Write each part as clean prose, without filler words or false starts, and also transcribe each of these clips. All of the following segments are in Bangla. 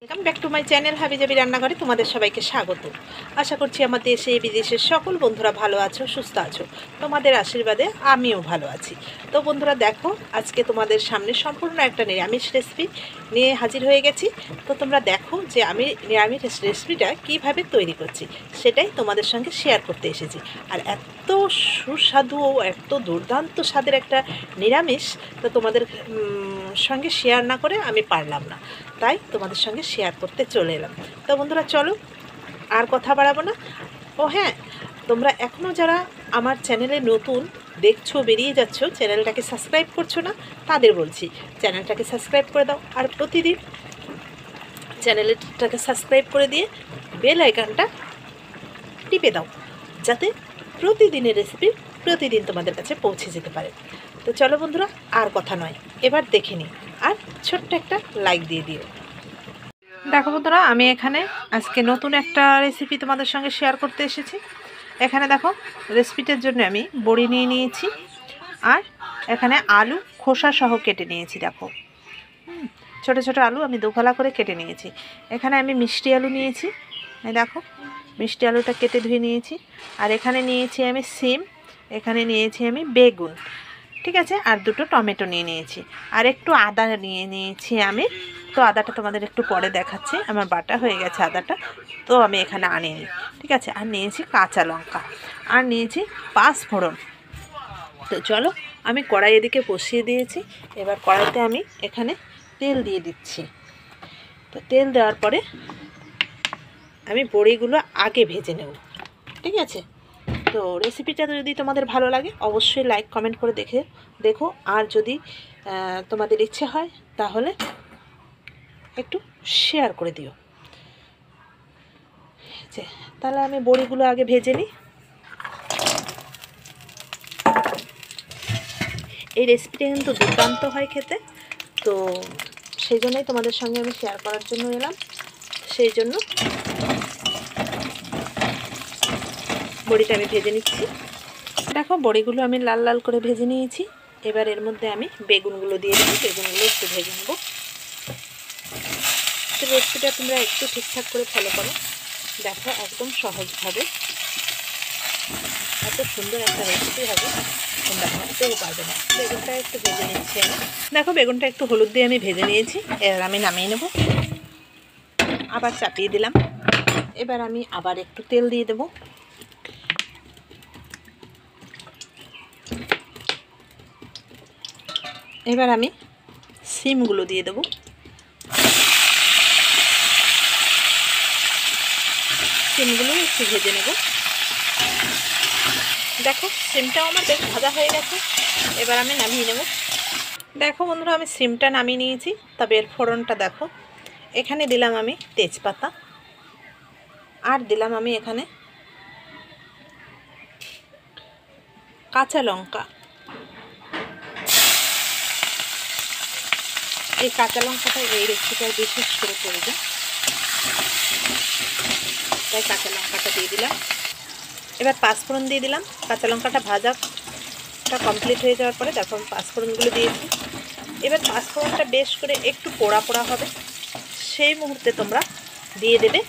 Welcome back to my channel হাবিজাবি রান্নাঘরে তোমাদের সবাইকে স্বাগত। আশা করছি আমার দেশে বিদেশের সকল বন্ধুরা ভালো আছো, সুস্থ আছো। তোমাদের আশীর্বাদে আমিও ভালো আছি। তো বন্ধুরা দেখো, আজকে তোমাদের সামনে সম্পূর্ণ একটা নিরামিষ রেসিপি নিয়ে হাজির হয়ে গেছি। তো তোমরা দেখো যে আমি নিরামিষ রেসিপিটা কীভাবে তৈরি করছি সেটাই তোমাদের সঙ্গে শেয়ার করতে এসেছি। আর এত সুস্বাদু ও এত দুর্দান্ত স্বাদের একটা নিরামিষ, তো তোমাদের সঙ্গে শেয়ার না করে আমি পারলাম না, তাই তোমাদের সঙ্গে শেয়ার করতে চলে এলাম। তো বন্ধুরা চলো আর কথা বাড়াবো না। ও হ্যাঁ, তোমরা এখনও যারা আমার চ্যানেলে নতুন দেখছো, বেরিয়ে যাচ্ছ, চ্যানেলটাকে সাবস্ক্রাইব করছো না, তাদের বলছি চ্যানেলটাকে সাবস্ক্রাইব করে দাও। আর প্রতিদিন চ্যানেলটাকে সাবস্ক্রাইব করে দিয়ে বেল আইকনটা টিপে দাও, যাতে প্রতিদিনের রেসিপি প্রতিদিন তোমাদের কাছে পৌঁছে যেতে পারে। তো চলো বন্ধুরা আর কথা নয়, এবার দেখে নিই, আর ছোট্ট একটা লাইক দিয়ে দিও। দেখো বন্ধুরা, আমি এখানে আজকে নতুন একটা রেসিপি তোমাদের সঙ্গে শেয়ার করতে এসেছি। এখানে দেখো, রেসিপিটার জন্য আমি বড়ি নিয়ে নিয়েছি, আর এখানে আলু খোসা সহ কেটে নিয়েছি। দেখো, ছোট ছোট আলু আমি দুফালা করে কেটে নিয়েছি। এখানে আমি মিষ্টি আলু নিয়েছি, এই দেখো মিষ্টি আলুটা কেটে ধুয়ে নিয়েছি। আর এখানে নিয়েছি আমি সিম, এখানে নিয়েছি আমি বেগুন, ঠিক আছে, আর দুটো টমেটো নিয়ে নিয়েছি। আর একটু আদা নিয়ে নিয়েছি আমি, তো আদাটা তোমাদের একটু পরে দেখাচ্ছি, আমার বাটা হয়ে গেছে আদাটা, তো আমি এখানে আনিনি, ঠিক আছে। আর নিয়েছি কাঁচা লঙ্কা, আর নিয়েছি 5 ফোড়ন। তো চলো, আমি কড়াই এদিকে বসিয়ে দিয়েছি। এবার কড়াইতে আমি এখানে তেল দিয়ে দিচ্ছি। তো তেল দেওয়ার পরে আমি বড়িগুলো আগে ভেজে নেব, ঠিক আছে। তো রেসিপিটা যদি তোমাদের ভালো লাগে অবশ্যই লাইক কমেন্ট করে দেখো, আর যদি তোমাদের ইচ্ছে হয় তাহলে একটু শেয়ার করে দিও, যে তাহলে আমি বড়িগুলো আগে ভেজে নিই। এই রেসিপিটা কিন্তু দুর্দান্ত হয় খেতে, তো সেই জন্যই তোমাদের সঙ্গে আমি শেয়ার করার জন্য এলাম। সেই জন্য বড়িটা আমি ভেজে নিচ্ছি। দেখো, বড়িগুলো আমি লাল লাল করে ভেজে নিয়েছি। এবার এর মধ্যে আমি বেগুনগুলো দিয়ে দেবো, বেগুনগুলো একটু ভেজে নেব। তো রেসিপিটা তোমরা একটু ঠিকঠাক করে ফলো করো, দেখো একদম সহজভাবে এত সুন্দর একটা রেসিপি হবে, তোমরা ভাবতেও পারবে না। বেগুনটা একটু ভেজে নিচ্ছি আমি। দেখো, বেগুনটা একটু হলুদ দিয়ে আমি ভেজে নিয়েছি। এবার আমি নামিয়ে নেব, আবার চাপিয়ে দিলাম। এবার আমি আবার একটু তেল দিয়ে দেব। এবার আমি সিমগুলো দিয়ে দেব। সিমগুলো একটু ভেজে নেব। দেখো, সিমটাও আমার বেশ ভাজা হয়ে গেছে। এবার আমি নামিয়ে নেব। দেখো বন্ধুরা, আমি সিমটা নামিয়ে নিয়েছি। তবে এর ফোড়নটা দেখো, এখানে দিলাম আমি তেজপাতা, আর দিলাম আমি এখানে কাঁচা লঙ্কা। এই কাঁচা লঙ্কাটা এই রেসিপিটার বিশেষ করে প্রয়োজন, তাই কাঁচা লঙ্কাটা দিয়ে দিলাম। এবার 5 ফোড়ন দিয়ে দিলাম। কাঁচা লঙ্কাটা ভাজাটা কমপ্লিট হয়ে যাওয়ার পরে দেখো আমি 5 ফোড়নগুলো দিয়েছি। এবার 5 ফোড়নটা বেশ করে একটু পোড়া পোড়া হবে, সেই মুহূর্তে তোমরা দিয়ে দেবে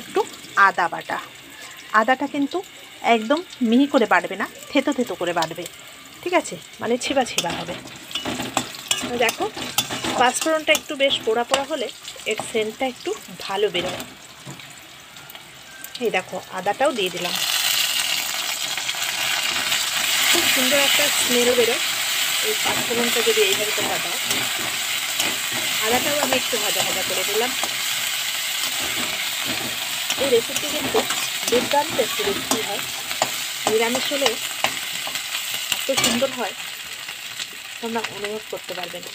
একটু আদা বাটা। আদাটা কিন্তু একদম মিহি করে বাটবে না, থেতো থেতো করে বাটবে, ঠিক আছে, মানে ছিবা ছিবা হবে। দেখো, 5 ফোড়নটা একটু বেশ পোড়া পোড়া হলে এর সেন্টটা একটু ভালো বেরোয়। এই দেখো, আদাটাও দিয়ে দিলাম, খুব সুন্দর একটা স্মেল বেরোয় এই 5 ফোড়নটা যদি এইভাবে তোমরা দাও। আদাটাও আমি একটু ভাজা ভাজা করে দিলাম। এই রেসিপি কিন্তু দুর্দান্ত একটি রেসিপি হয়, নিরামিষ হলেও এত সুন্দর হয় তোমরা অনুভব করতে পারবে না।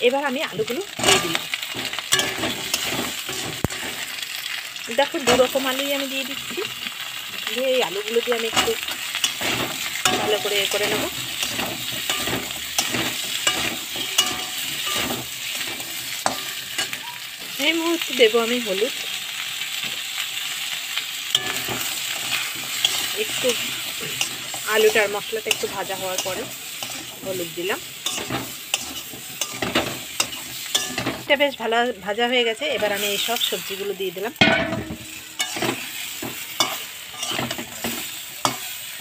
এবার আমি আলুগুলো দিয়ে দিলাম। দেখো, 2 রকম আলুই আমি দিয়ে দিচ্ছি। দিয়ে এই আলুগুলো দিয়ে আমি একটু ভালো করে করে নেব। এই মুহূর্তে দেবো আমি হলুদ, একটু আলুটার মশলাটা একটু ভাজা হওয়ার পরে হলুদ দিলাম। দিকটা বেশ ভালো ভাজা হয়ে গেছে। এবার আমি এই সব সবজিগুলো দিয়ে দিলাম,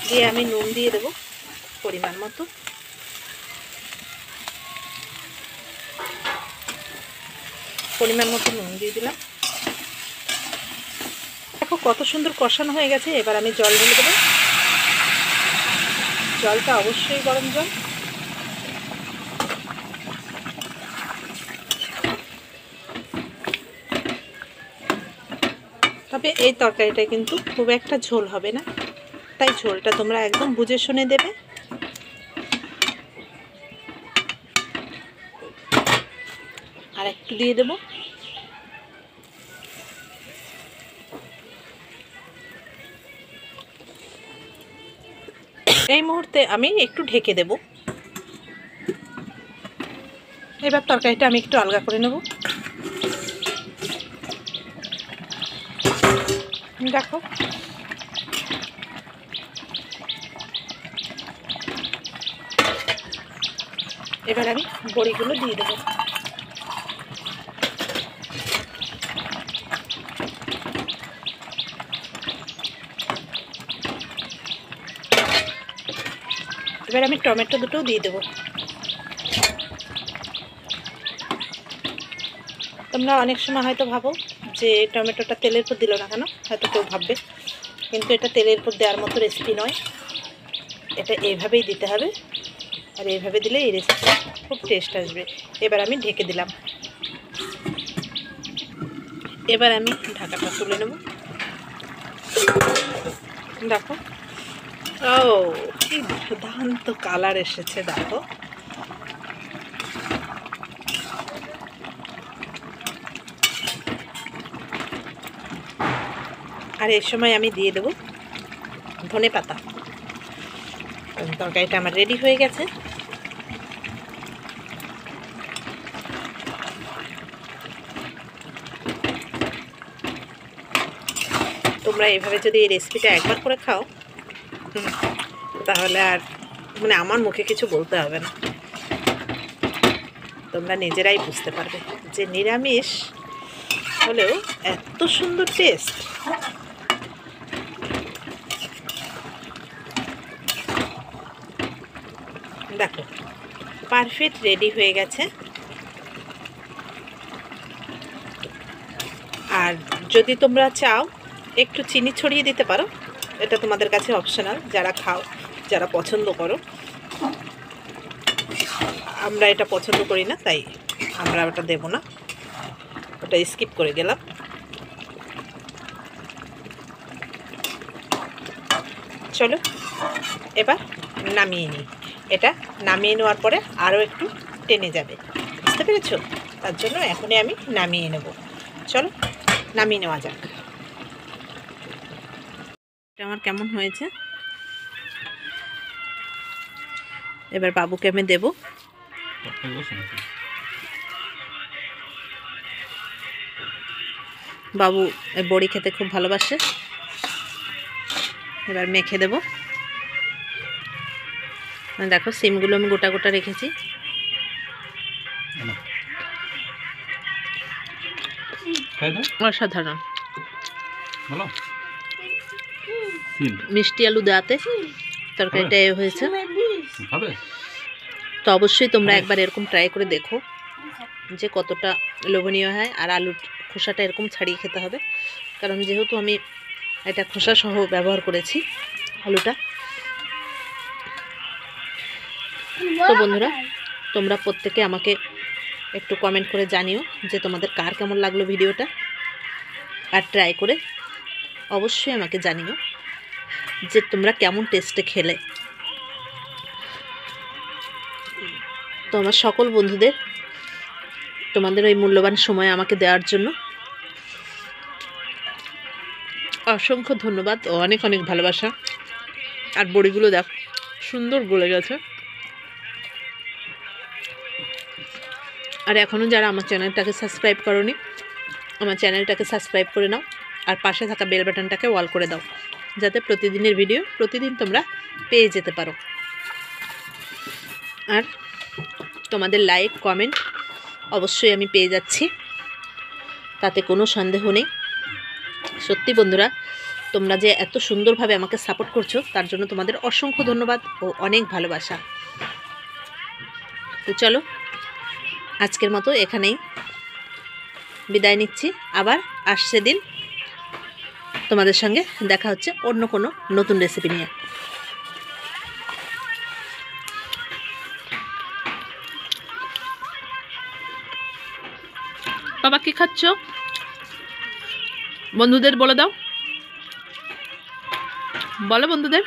দিয়ে আমি নুন দিয়ে দেবো পরিমাণ মতো। নুন দিয়ে দিলাম। দেখো কত সুন্দর কষানো হয়ে গেছে। এবার আমি জল ঢেলে দেবো। জলটা অবশ্যই গরম জল। তবে এই তরকারিটা কিন্তু খুব একটা ঝোল হবে না, তাই ঝোলটা তোমরা একদম বুঝে শুনে দেবে। আর একটু দিয়ে দেব। এই মুহূর্তে আমি একটু ঢেকে দেব। এবার তরকারিটা আমি একটু আলগা করে নেব। দেখো এবার আমি বড়িগুলো দিয়ে দেবো। এবার আমি টমেটো দুটোও দিয়ে দেবো। তোমরা অনেক সময় হয়তো ভাবো যে টমেটোটা তেলের উপর দিল না কেন, হয়তো কেউ ভাববে, কিন্তু এটা তেলের উপর দেওয়ার মতো রেসিপি নয়। এটা এইভাবেই দিতে হবে, আর এইভাবে দিলে এই রেসিপিটা খুব টেস্ট আসবে। এবার আমি ঢেকে দিলাম। এবার আমি ঢাকাটা তুলে নেব। দেখো ও কি দুর্দান্ত কালার এসেছে। দেখো আর এর সময় আমি দিয়ে দেবো ধনেপাতা। তরকারিটা আমার রেডি হয়ে গেছে। তোমরা এভাবে যদি এই রেসিপিটা একবার করে খাও তাহলে আর মানে আমার মুখে কিছু বলতে হবে না। তোমরা নিজেরাই বুঝতে পারবে যে নিরামিষ হলেও এত সুন্দর টেস্ট। দেখো পারফেক্ট রেডি হয়ে গেছে। আর যদি তোমরা চাও একটু চিনি ছড়িয়ে দিতে পারো, এটা তোমাদের কাছে অপশনাল, যারা খাও, যারা পছন্দ করো। আমরা এটা পছন্দ করি না, তাই আমরা ওটা দেব না, ওটা স্কিপ করে গেলাম। চলো এবার নামিয়ে নিই। এটা নামিয়ে নেওয়ার পরে আরও একটু টেনে যাবে, বুঝতে পেরেছো? তার জন্য এখনই আমি নামিয়ে নেব। চলো নামিয়ে নেওয়া যাক। এটা আমার কেমন হয়েছে এবার বাবুকে আমি দেব। বাবু বড়ি খেতে খুব ভালোবাসে। এবার মেখে দেব। দেখো সিমগুলো আমি গোটা গোটা রেখেছি। অসাধারণ মিষ্টি আলু দেওয়াতে তরকারিটা হয়েছে। তো অবশ্যই তোমরা একবার এরকম ট্রাই করে দেখো যে কতটা লোভনীয় হয়। আর আলুর খোসাটা এরকম ছাড়িয়ে খেতে হবে, কারণ যেহেতু আমি এটা খোসা সহ ব্যবহার করেছি আলুটা। তো বন্ধুরা তোমরা প্রত্যেকে আমাকে একটু কমেন্ট করে জানিও যে তোমাদের কার কেমন লাগলো ভিডিওটা, আর ট্রাই করে অবশ্যই আমাকে জানিও যে তোমরা কেমন টেস্টে খেলে। তো আমার সকল বন্ধুদের তোমাদের ওই মূল্যবান সময় আমাকে দেওয়ার জন্য অসংখ্য ধন্যবাদ ও অনেক অনেক ভালোবাসা। আর বড়িগুলো দেখ সুন্দর গলে গেছে। আর এখনও যারা আমার চ্যানেলটাকে সাবস্ক্রাইব করোনি, আমার চ্যানেলটাকে সাবস্ক্রাইব করে নাও, আর পাশে থাকা বেল বাটনটাকে অল করে দাও, যাতে প্রতিদিনের ভিডিও প্রতিদিন তোমরা পেয়ে যেতে পারো। আর তোমাদের লাইক, কমেন্ট অবশ্যই আমি পেয়ে যাচ্ছি, তাতে কোনো সন্দেহ নেই। সত্যি বন্ধুরা, তোমরা যে এত সুন্দরভাবে আমাকে সাপোর্ট করছো তার জন্য তোমাদের অসংখ্য ধন্যবাদ ও অনেক ভালোবাসা। তো চলো আজকের মতো এখানেই বিদায় নিচ্ছি। আবার আসছে দিন তোমাদের সঙ্গে দেখা হচ্ছে অন্য কোনো নতুন রেসিপি নিয়ে। বাবা কি খাচ্ছ? বন্ধুদের বলে দাও, বলো বন্ধুদের।